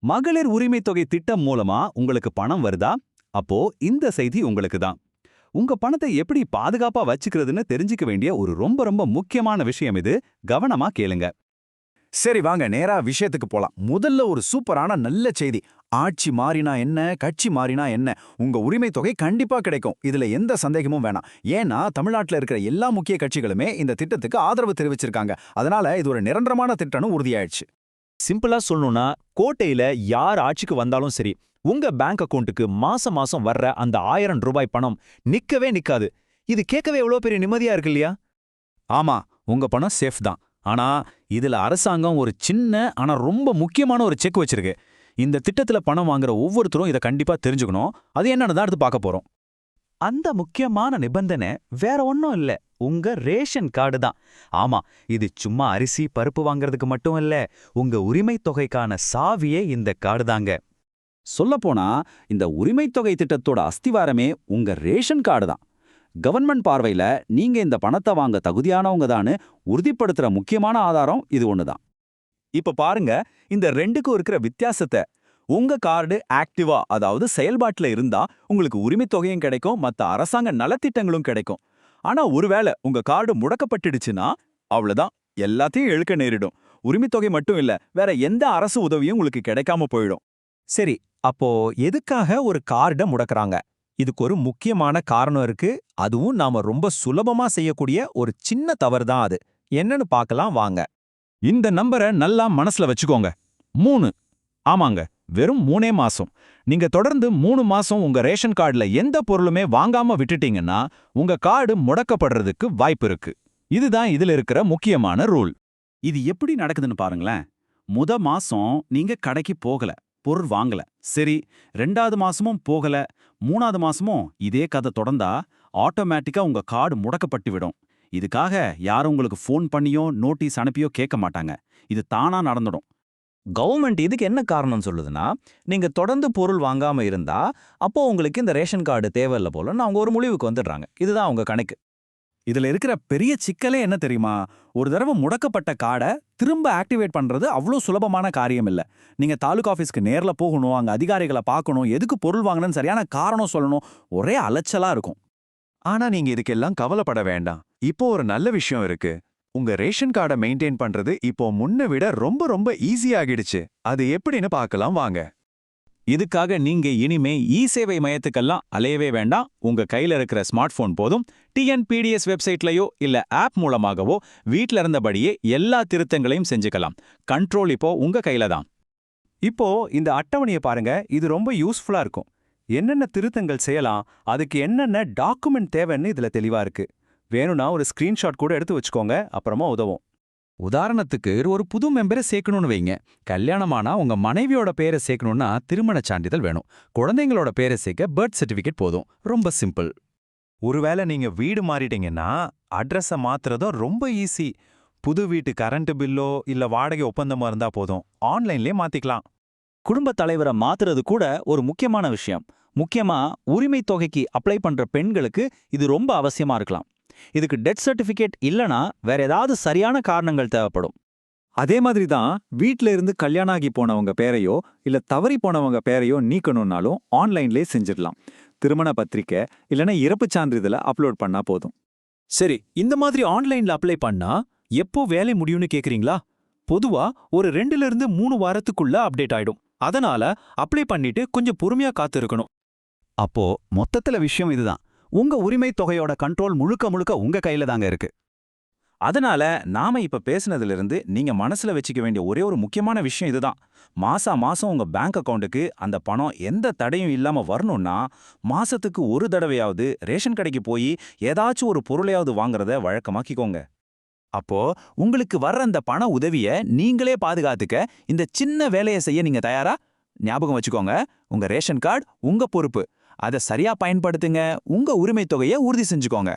மகளிர் உரிமை தொகை திட்டம் மூலமா உங்களுக்கு பணம் வருதா? அப்போ இந்த செய்தி உங்களுக்கு தான். உங்க பணத்தை எப்படி பாதுகாப்பா வச்சுக்கிறதுன்னு தெரிஞ்சுக்க வேண்டிய ஒரு ரொம்ப ரொம்ப முக்கியமான விஷயம் இது. கவனமா கேளுங்க. சரி வாங்க நேரா விஷயத்துக்கு போலாம். முதல்ல ஒரு சூப்பரான நல்ல செய்தி. ஆட்சி மாறினா என்ன, கட்சி மாறினா என்ன, உங்க உரிமை தொகை கண்டிப்பா கிடைக்கும். இதுல எந்த சந்தேகமும் வேணாம். ஏன்னா தமிழ்நாட்டுல இருக்கிற எல்லா முக்கிய கட்சிகளுமே இந்த திட்டத்துக்கு ஆதரவு தெரிவிச்சிருக்காங்க. அதனால இது ஒரு நிரந்தரமான திட்டம்னு உறுதியாயிடுச்சு. சிம்பிளா சொல்லணும்னா, கோட்டையில யார் ஆட்சிக்கு வந்தாலும் சரி, உங்க பேங்க் அக்கவுண்ட்டுக்கு மாசம் மாசம் வர்ற அந்த ரூபாய் 1000 பணம் நிக்கவே நிக்காது. இது கேட்கவே எவ்வளவு பெரிய நிம்மதியா இருக்கு இல்லையா? ஆமா, உங்க பணம் சேஃப் தான். ஆனா இதுல அரசாங்கம் ஒரு சின்ன ஆனா ரொம்ப முக்கியமான ஒரு செக் வச்சிருக்கு. இந்த திட்டத்துல பணம் வாங்குற ஒவ்வொருத்தரும் இதை கண்டிப்பா தெரிஞ்சுக்கணும். அது என்னன்னு தான் அடுத்து பார்க்க போறோம். அந்த முக்கியமான நிபந்தனை வேற ஒன்றும் இல்ல, உங்க ரேஷன் கார்டு தான். ஆமா, இது சும்மா அரிசி பருப்பு வாங்குறதுக்கு மட்டும் இல்ல, உங்க உரிமை தொகைக்கான சாவியே இந்த கார்டு தாங்க. சொல்லப்போனா இந்த உரிமை தொகை திட்டத்தோட அஸ்திவாரமே உங்க ரேஷன் கார்டு தான். கவர்மெண்ட் பார்வையில நீங்க இந்த பணத்தை வாங்க தகுதியானவங்க தான்னு உறுதிப்படுத்துற முக்கியமான ஆதாரம் இது ஒண்ணுதான். இப்ப பாருங்க, இந்த ரெண்டுக்கும் இருக்கிற வித்தியாசத்தை. உங்க கார்டு ஆக்டிவா, அதாவது செயல்பாட்டுல இருந்தா உங்களுக்கு உரிமை தொகையும் கிடைக்கும், மத்த அரசாங்க நலத்திட்டங்களும் கிடைக்கும். ஆனா ஒருவேளை உங்க கார்டு முடக்கப்பட்டுடுச்சுன்னா அவ்வளவுதான், எல்லாத்தையும் இழுக்க நேரிடும். உரிமை தொகை மட்டும் இல்ல, வேற எந்த அரசு உதவியும் உங்களுக்கு கிடைக்காம போயிடும். சரி, அப்போ எதுக்காக ஒரு கார்டை முடக்கறாங்க? இதுக்கு ஒரு முக்கியமான காரணம் இருக்கு. அதுவும் நாம ரொம்ப சுலபமா செய்யக்கூடிய ஒரு சின்ன தவறு தான் அது. என்னன்னு பார்க்கலாம் வாங்க. இந்த நம்பரை நல்லா மனசுல வச்சுக்கோங்க. 3. ஆமாங்க, வெறும் 3 மாசம். நீங்க தொடர்ந்து 3 மாசம் உங்க ரேஷன் கார்டுல எந்த பொருளுமே வாங்காம விட்டுட்டீங்கன்னா உங்க கார்டு முடக்கப்படுறதுக்கு வாய்ப்பு இருக்கு. இதுதான் இதுல இருக்கிற முக்கியமான ரூல். இது எப்படி நடக்குதுன்னு பாருங்களேன். மாசம் நீங்க கடைக்கு போகல, பொருள் வாங்கல. சரி, 2வது மாசமும் போகல, 3வது மாசமும் இதே கதை தொடர்ந்தா ஆட்டோமேட்டிக்கா உங்க கார்டு முடக்கப்பட்டு விடும். இதுக்காக யாரும் உங்களுக்கு ஃபோன் பண்ணியோ நோட்டீஸ் அனுப்பியோ கேட்க மாட்டாங்க. இது தானா நடந்துடும். கவர்மெண்ட் இதுக்கு என்ன காரணம் சொல்லுதுன்னா, நீங்க தொடர்ந்து பொருள் வாங்காம இருந்தா அப்போ உங்களுக்கு இந்த ரேஷன் கார்டு தேவையில்ல போலன்னு அவங்க ஒரு முடிவுக்கு வந்துடுறாங்க. இதுதான் அவங்க கணக்கு. இதுல இருக்கிற பெரிய சிக்கலே என்ன தெரியுமா? ஒரு தடவை முடக்கப்பட்ட கார்டை திரும்ப ஆக்டிவேட் பண்றது அவ்வளோ சுலபமான காரியம் இல்ல. நீங்க தாலுகா ஆஃபீஸ்க்கு நேர்ல போகணும், அங்க அதிகாரிகளை பார்க்கணும், எதுக்கு பொருள் வாங்கணும்னு சரியான காரணம் சொல்லணும். ஒரே அலைச்சலா இருக்கும். ஆனா நீங்க இதுக்கெல்லாம் கவலைப்பட வேண்டாம். இப்போ ஒரு நல்ல விஷயம் இருக்கு. உங்க ரேஷன் கார்டை மெயின்டைன் பண்றது இப்போ முன்ன விட ரொம்ப ரொம்ப ஈஸியாகிடுச்சு. அது எப்படின்னு பார்க்கலாம் வாங்க. இதுக்காக நீங்க இனிமே சேவை மையத்துக்கெல்லாம் அலையவே வேண்டாம். உங்க கையில இருக்கிற ஸ்மார்ட் போன் போதும். TNPDS வெப்சைட்லயோ இல்ல ஆப் மூலமாகவோ வீட்ல இருந்தபடியே எல்லா திருத்தங்களையும் செஞ்சுக்கலாம். கண்ட்ரோல் இப்போ உங்க கையில தான். இப்போ இந்த அட்டவணையை பாருங்க, இது ரொம்ப யூஸ்ஃபுல்லா இருக்கும். என்னென்ன திருத்தங்கள் செய்யலாம், அதுக்கு என்னென்ன டாக்குமெண்ட் தேவைன்னு இதுல தெளிவா இருக்கு. வேணும்னா ஒரு ஸ்கிரீன்ஷாட் கூட எடுத்து வச்சுக்கோங்க, அப்புறமா உதவும். உதாரணத்துக்கு ஒரு புது மெம்பரை சேர்க்கணும்னு வைங்க. கல்யாணமானா உங்க மனைவியோட பேரை சேர்க்கணும்னா திருமணச் சான்றிதழ் வேணும். குழந்தைங்களோட பேரை சேர்க்க பர்த் சர்டிஃபிகேட் போதும். ரொம்ப சிம்பிள். ஒருவேளை நீங்க வீடு மாறிட்டீங்கன்னா அட்ரஸை மாத்துறதும் ரொம்ப ஈஸி. புது வீட்டு கரண்ட் பில்லோ இல்ல வாடகை ஒப்பந்தமா இருந்தா போதும், ஆன்லைன்லயே மாத்திக்கலாம். குடும்ப தலைவரை மாத்துறது கூட ஒரு முக்கியமான விஷயம். முக்கியமா உரிமை தொகைக்கு அப்ளை பண்ற பெண்களுக்கு இது ரொம்ப அவசியமா இருக்கலாம். இதுக்கு டெத் சர்டிஃபிகேட் இல்லனா வேற ஏதாவது சரியான காரணங்கள் தேவைப்படும். அதே மாதிரி தான் வீட்ல இருந்து கல்யாணம் ஆகி போனவங்க பேரையோ இல்ல தவறி போனவங்க பேரையோ நீக்கணும்னாலும் ஆன்லைன்லயே செஞ்சிடலாம். திருமண பத்திரிக்கை இல்லனா இறப்புச் சான்றிதழை அப்லோட் பண்ணா போதும். சரி, இந்த மாதிரி ஆன்லைன்ல அப்ளை பண்ணா எப்போ வேலை முடியும்னு கேக்குறீங்களா? பொதுவா ஒரு 2லிருந்து 3 வாரத்துக்குள்ள அப்டேட் ஆயிடும். அதனால அப்ளை பண்ணிட்டு கொஞ்சம் பொறுமையா காத்து இருக்கணும். அப்போ மொத்தத்துல விஷயம் இதுதான். உங்க உரிமை தொகையோட கண்ட்ரோல் முழுக்க முழுக்க உங்க கையில தாங்க இருக்கு. அதனால நாம இப்ப பேசுனதிலிருந்து நீங்க மனசுல வச்சுக்க வேண்டிய ஒரே ஒரு முக்கியமான விஷயம் இதுதான். மாசம் உங்க பேங்க் அக்கவுண்ட்டுக்கு அந்த பணம் எந்த தடையும் இல்லாம வரணும்னா மாசத்துக்கு ஒரு தடவையாவது ரேஷன் கடைக்கு போய் ஏதாச்சும் ஒரு பொருளையாவது வாங்குறத வழக்கமாக்கிக்கோங்க. அப்போ உங்களுக்கு வர்ற அந்த பண உதவிய நீங்களே பாதுகாத்துக்க இந்த சின்ன வேலையை செய்ய நீங்க தயாரா? ஞாபகம் வச்சுக்கோங்க, உங்க ரேஷன் கார்டு உங்க பொறுப்பு. அதை சரியா பயன்படுத்துங்க, உங்க உரிமை தொகையை உறுதி செஞ்சுக்கோங்க.